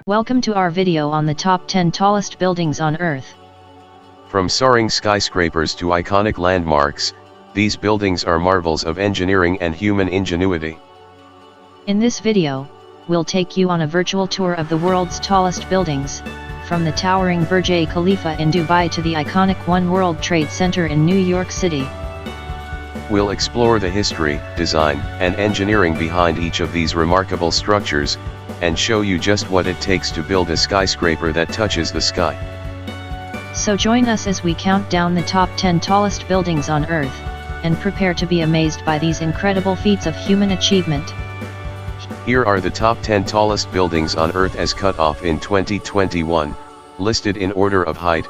Welcome to our video on the top 10 tallest buildings on Earth. From soaring skyscrapers to iconic landmarks, these buildings are marvels of engineering and human ingenuity. In this video, we'll take you on a virtual tour of the world's tallest buildings, from the towering Burj Khalifa in Dubai to the iconic One World Trade Center in New York City. We'll explore the history, design, and engineering behind each of these remarkable structures, and show you just what it takes to build a skyscraper that touches the sky. So join us as we count down the top 10 tallest buildings on Earth, and prepare to be amazed by these incredible feats of human achievement. Here are the top 10 tallest buildings on Earth as cut off in 2021, listed in order of height.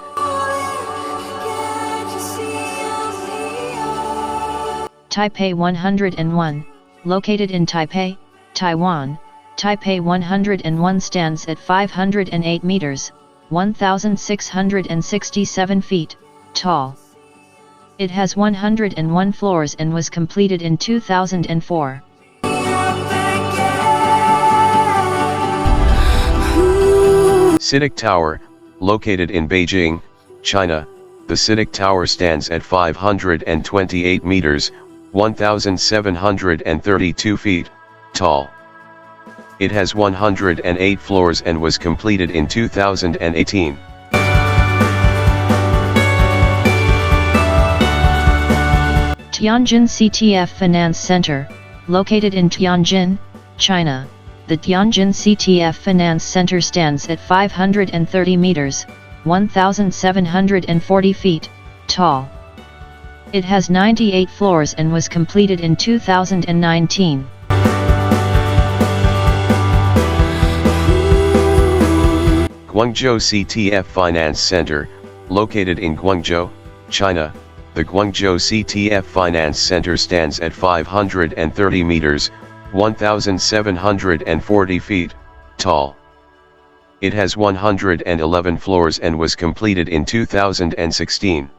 Taipei 101, located in Taipei, Taiwan. Taipei 101 stands at 508 meters, 1,667 feet, tall. It has 101 floors and was completed in 2004. CITIC Tower, located in Beijing, China. The CITIC Tower stands at 528 meters, 1,732 feet, tall. It has 108 floors and was completed in 2018. Tianjin CTF Finance Center, located in Tianjin, China. The Tianjin CTF Finance Center stands at 530 meters, 1,740 feet, tall. It has 98 floors and was completed in 2019. Guangzhou CTF Finance Center, located in Guangzhou, China. The Guangzhou CTF Finance Center stands at 530 meters, 1,740 feet, tall. It has 111 floors and was completed in 2016.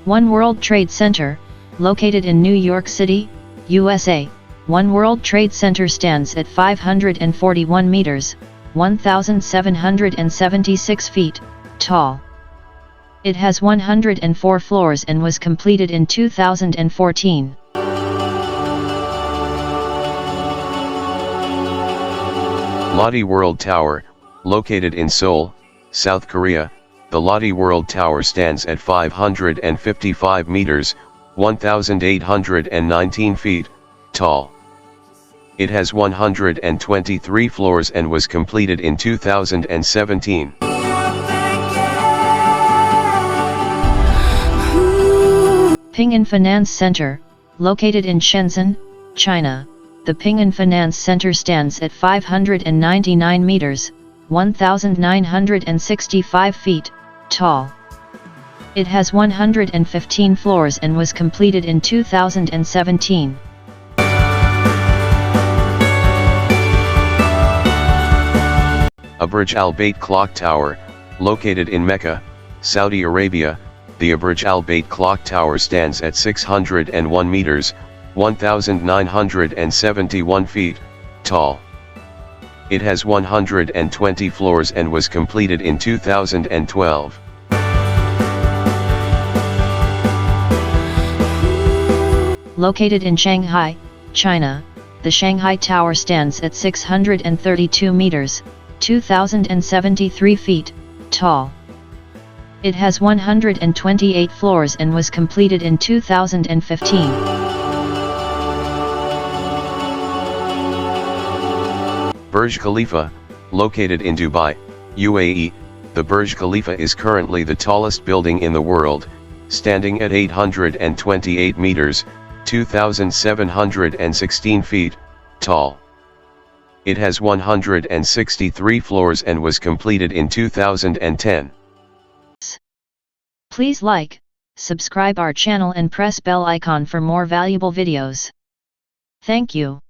One World Trade Center, located in New York City, USA. One World Trade Center stands at 541 meters, 1,776 feet, tall. It has 104 floors and was completed in 2014. Lotte World Tower, located in Seoul, South Korea. The Lotte World Tower stands at 555 meters, 1,819 feet, tall. It has 123 floors and was completed in 2017. Ping An Finance Center, located in Shenzhen, China. The Ping An Finance Center stands at 599 meters, 1,965 feet, tall. It has 115 floors and was completed in 2017. Burj Al Bayt Clock Tower, located in Mecca, Saudi Arabia. The Burj Al Bayt Clock Tower stands at 601 meters, 1,971 feet, tall. It has 120 floors and was completed in 2012. Located in Shanghai, China, the Shanghai Tower stands at 632 meters, 2,073 feet, tall. It has 128 floors and was completed in 2015. Burj Khalifa, located in Dubai, UAE. The Burj Khalifa is currently the tallest building in the world, standing at 828 meters, 2,716 feet, tall. It has 163 floors and was completed in 2010. Please like, subscribe our channel and press bell icon for more valuable videos. Thank you.